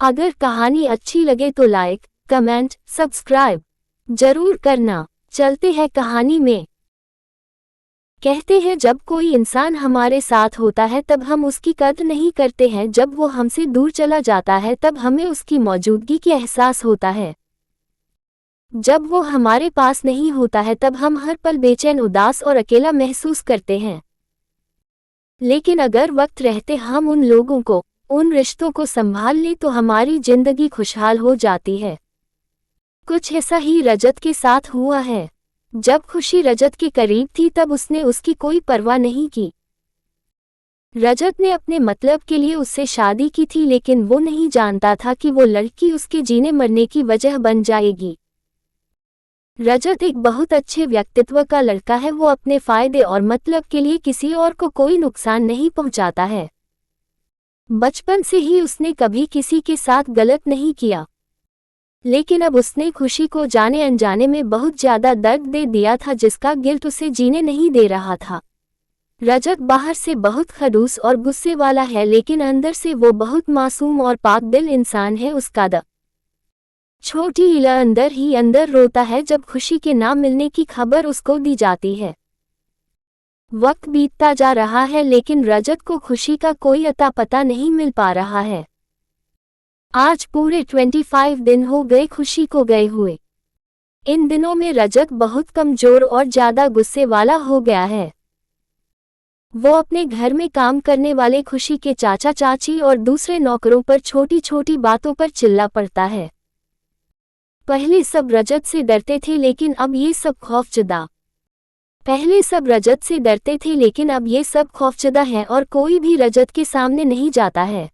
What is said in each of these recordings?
अगर कहानी अच्छी लगे तो लाइक, कमेंट, सब्सक्राइब जरूर करना। चलते हैं कहानी में। कहते हैं जब कोई इंसान हमारे साथ होता है तब हम उसकी कद्र नहीं करते हैं, जब वो हमसे दूर चला जाता है तब हमें उसकी मौजूदगी की एहसास होता है। जब वो हमारे पास नहीं होता है तब हम हर पल बेचैन, उदास और अकेला महसूस करते हैं। लेकिन अगर वक्त रहते हम उन लोगों को, उन रिश्तों को संभाल लें तो हमारी जिंदगी खुशहाल हो जाती है। कुछ ऐसा ही रजत के साथ हुआ है। जब खुशी रजत के करीब थी तब उसने उसकी कोई परवाह नहीं की। रजत ने अपने मतलब के लिए उससे शादी की थी, लेकिन वो नहीं जानता था कि वो लड़की उसके जीने मरने की वजह बन जाएगी। रजत एक बहुत अच्छे व्यक्तित्व का लड़का है। वो अपने फायदे और मतलब के लिए किसी और को कोई नुकसान नहीं पहुंचाता है। बचपन से ही उसने कभी किसी के साथ गलत नहीं किया, लेकिन अब उसने खुशी को जाने अनजाने में बहुत ज्यादा दर्द दे दिया था, जिसका गिल्ट उसे जीने नहीं दे रहा था। रजत बाहर से बहुत खड़ूस और गुस्से वाला है, लेकिन अंदर से वो बहुत मासूम और पाक दिल इंसान है। उसका छोटी इला अंदर ही अंदर रोता है जब खुशी के ना मिलने की खबर उसको दी जाती है। वक्त बीतता जा रहा है, लेकिन रजत को खुशी का कोई अता पता नहीं मिल पा रहा है। आज पूरे 25 दिन हो गए खुशी को गए हुए। इन दिनों में रजत बहुत कमजोर और ज्यादा गुस्से वाला हो गया है। वो अपने घर में काम करने वाले खुशी के चाचा चाची और दूसरे नौकरों पर छोटी छोटी बातों पर चिल्ला पड़ता है। पहले सब रजत से डरते थे, लेकिन अब ये सब खौफजदा हैं और कोई भी रजत के सामने नहीं जाता है।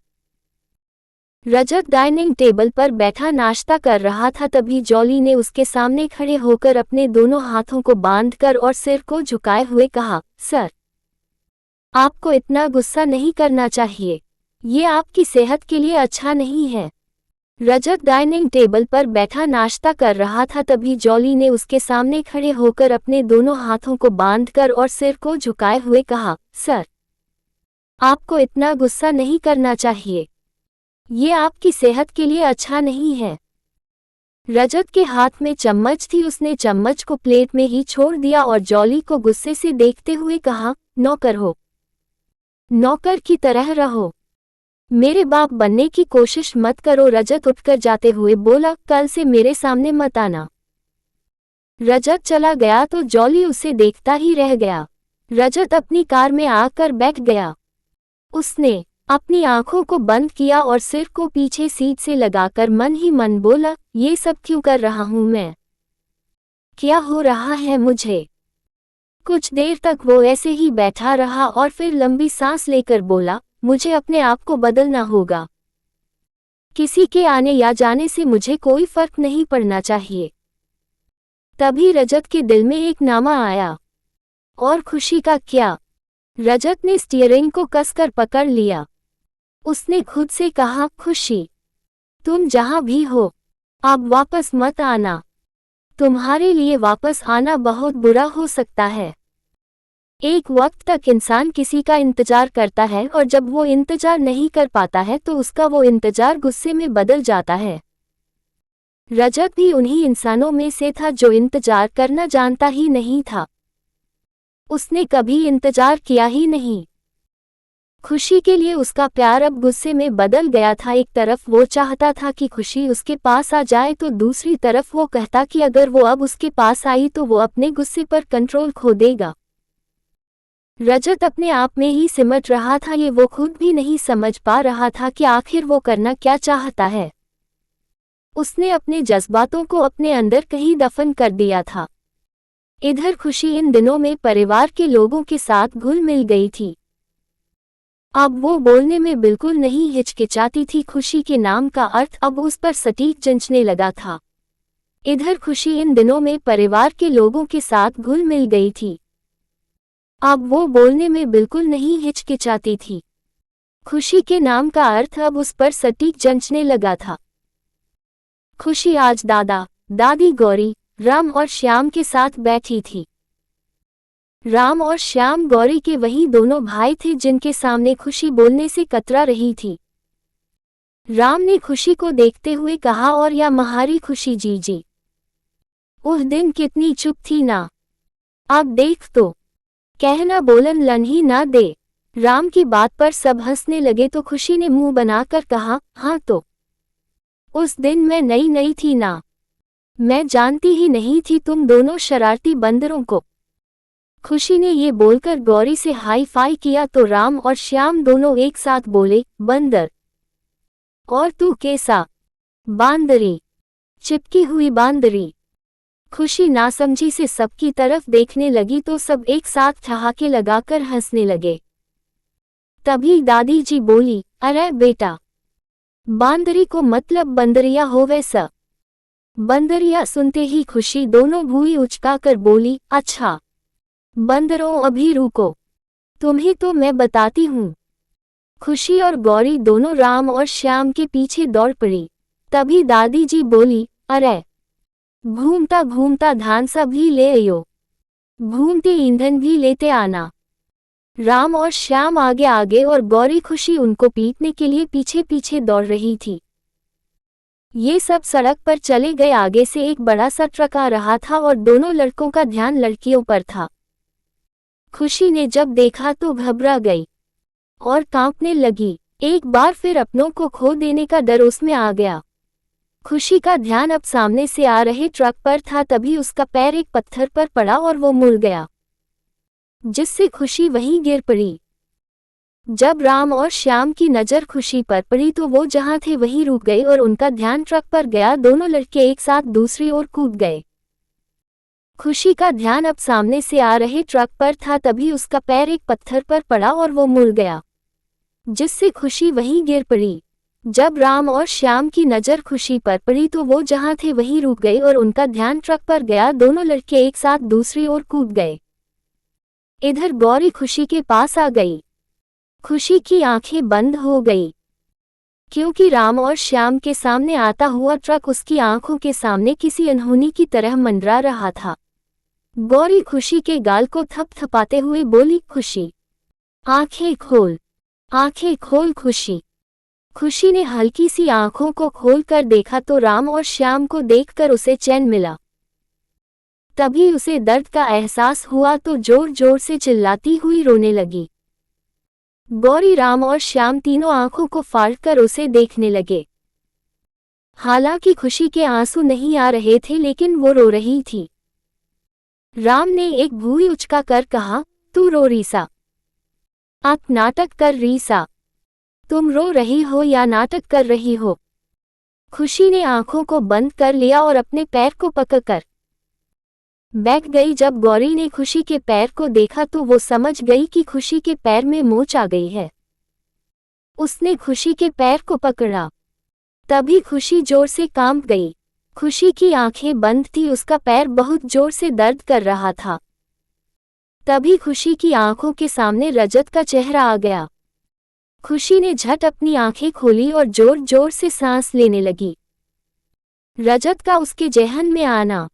रजत डाइनिंग टेबल पर बैठा नाश्ता कर रहा था, तभी जॉली ने उसके सामने खड़े होकर अपने दोनों हाथों को बांधकर और सिर को झुकाए हुए कहा, सर, आपको इतना गुस्सा नहीं करना चाहिए। ये आपकी सेहत के लिए अच्छा नहीं है। रजत डाइनिंग टेबल पर बैठा नाश्ता कर रहा था, तभी जॉली ने उसके सामने खड़े होकर अपने दोनों हाथों को बांधकर और सिर को झुकाए हुए कहा, सर, आपको इतना गुस्सा नहीं करना चाहिए। ये आपकी सेहत के लिए अच्छा नहीं है। रजत के हाथ में चम्मच थी, उसने चम्मच को प्लेट में ही छोड़ दिया और जॉली को गुस्से से देखते हुए कहा, नौकर हो, नौकर की तरह रहो, मेरे बाप बनने की कोशिश मत करो। रजत उठकर जाते हुए बोला, कल से मेरे सामने मत आना। रजत चला गया तो जॉली उसे देखता ही रह गया। रजत अपनी कार में आकर बैठ गया। उसने अपनी आंखों को बंद किया और सिर को पीछे सीट से लगाकर मन ही मन बोला, ये सब क्यों कर रहा हूं मैं? क्या हो रहा है मुझे? कुछ देर तक वो ऐसे ही बैठा रहा और फिर लंबी सांस लेकर बोला, मुझे अपने आप को बदलना होगा। किसी के आने या जाने से मुझे कोई फर्क नहीं पड़ना चाहिए। तभी रजत के दिल में एक नामा आया। और खुशी का क्या? रजत ने स्टीयरिंग को कसकर पकड़ लिया। उसने खुद से कहा, खुशी, तुम जहां भी हो, अब वापस मत आना। तुम्हारे लिए वापस आना बहुत बुरा हो सकता है। एक वक्त तक इंसान किसी का इंतजार करता है और जब वो इंतजार नहीं कर पाता है तो उसका वो इंतजार गुस्से में बदल जाता है। रजत भी उन्हीं इंसानों में से था जो इंतजार करना जानता ही नहीं था। उसने कभी इंतजार किया ही नहीं। खुशी के लिए उसका प्यार अब गुस्से में बदल गया था। एक तरफ वो चाहता था कि खुशी उसके पास आ जाए, तो दूसरी तरफ वो कहता कि अगर वो अब उसके पास आई तो वो अपने गुस्से पर कंट्रोल खो देगा। रजत अपने आप में ही सिमट रहा था। ये वो खुद भी नहीं समझ पा रहा था कि आखिर वो करना क्या चाहता है। उसने अपने जज्बातों को अपने अंदर कहीं दफन कर दिया था। इधर खुशी इन दिनों में परिवार के लोगों के साथ घुल मिल गई थी। अब वो बोलने में बिल्कुल नहीं हिचकिचाती थी। खुशी के नाम का अर्थ अब उस पर सटीक जंचने लगा था। इधर खुशी इन दिनों में परिवार के लोगों के साथ घुल मिल गई थी। अब वो बोलने में बिल्कुल नहीं हिचकिचाती थी। खुशी के नाम का अर्थ अब उस पर सटीक जंचने लगा था। खुशी आज दादा, दादी गौरी, राम और श्याम के साथ बैठी थी। राम और श्याम गौरी के वही दोनों भाई थे जिनके सामने खुशी बोलने से कतरा रही थी। राम ने खुशी को देखते हुए कहा, और या महारी खुशी जीजी। उस दिन कितनी चुप थी ना, अब देख तो, कहना बोलन लन ही ना दे। राम की बात पर सब हंसने लगे तो खुशी ने मुंह बनाकर कहा, हाँ तो उस दिन मैं नई नई थी ना, मैं जानती ही नहीं थी तुम दोनों शरारती बंदरों को। खुशी ने ये बोलकर गौरी से हाई फाई किया तो राम और श्याम दोनों एक साथ बोले, बंदर। और तू कैसा? बांदरी, चिपकी हुई बांदरी। खुशी नासमझी से सबकी तरफ देखने लगी तो सब एक साथ ठहाके लगाकर हंसने लगे। तभी दादी जी बोली, अरे बेटा, बांदरी को मतलब बंदरिया हो वैसा। बंदरिया सुनते ही खुशी दोनों भुई उचकाकर बोली, अच्छा बंदरों अभी रुको, तुम्हें तो मैं बताती हूँ। खुशी और गौरी दोनों राम और श्याम के पीछे दौड़ पड़ी। तभी दादी जी बोली, अरे घूमता घूमता धान सा भी ले आयो, घूमते ईंधन भी लेते आना। राम और श्याम आगे आगे और गौरी खुशी उनको पीटने के लिए पीछे पीछे दौड़ रही थी। ये सब सड़क पर चले गए। आगे से एक बड़ा सा ट्रक आ रहा था और दोनों लड़कों का ध्यान लड़कियों पर था। खुशी ने जब देखा तो घबरा गई और कांपने लगी। एक बार फिर अपनों को खो देने का डर उसमें आ गया। खुशी का ध्यान अब सामने से आ रहे ट्रक पर था। तभी उसका पैर एक पत्थर पर पड़ा और वो मुड़ गया, जिससे खुशी वहीं गिर पड़ी। जब राम और श्याम की नज़र खुशी पर पड़ी तो वो जहां थे वहीं रुक गए और उनका ध्यान ट्रक पर गया। दोनों लड़के एक साथ दूसरी ओर कूद गए। खुशी का ध्यान अब सामने से आ रहे ट्रक पर था। तभी उसका पैर एक पत्थर पर पड़ा और वो मुड़ गया, जिससे खुशी वहीं गिर पड़ी। जब राम और श्याम की नज़र खुशी पर पड़ी तो वो जहां थे वहीं रुक गए और उनका ध्यान ट्रक पर गया। दोनों लड़के एक साथ दूसरी ओर कूद गए। इधर गौरी खुशी के पास आ गई। खुशी की आंखें बंद हो गई, क्योंकि राम और श्याम के सामने आता हुआ ट्रक उसकी आंखों के सामने किसी अनहोनी की तरह मंडरा रहा था। गौरी खुशी के गाल को थपथपाते हुए बोली, खुशी आंखें खोल, आंखें खोल खुशी। खुशी ने हल्की सी आंखों को खोलकर देखा तो राम और श्याम को देखकर उसे चैन मिला। तभी उसे दर्द का एहसास हुआ तो जोर जोर से चिल्लाती हुई रोने लगी। गौरी, राम और श्याम तीनों आंखों को फाड़कर उसे देखने लगे। हालांकि खुशी के आंसू नहीं आ रहे थे, लेकिन वो रो रही थी। राम ने एक भुई उचका कर कहा, तू रो रीसा, आप नाटक कर रीसा, तुम रो रही हो या नाटक कर रही हो? खुशी ने आंखों को बंद कर लिया और अपने पैर को पकड़कर बैठ गई। जब गौरी ने खुशी के पैर को देखा तो वो समझ गई कि खुशी के पैर में मोच आ गई है। उसने खुशी के पैर को पकड़ा। तभी खुशी जोर से कांप गई। खुशी की आंखें बंद थी, उसका पैर बहुत जोर से दर्द कर रहा था। तभी खुशी की आंखों के सामने रजत का चेहरा आ गया। खुशी ने झट अपनी आंखें खोली और जोर जोर से सांस लेने लगी। रजत का उसके जेहन में आना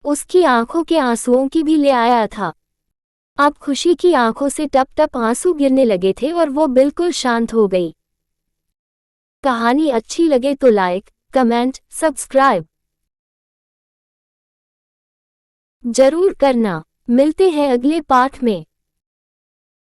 उसकी आंखों के आंसुओं की भी ले आया था। अब खुशी की आंखों से टप टप आंसू गिरने लगे थे और वो बिल्कुल शांत हो गई। कहानी अच्छी लगे तो लाइक, कमेंट, सब्सक्राइब जरूर करना। मिलते हैं अगले पाठ में।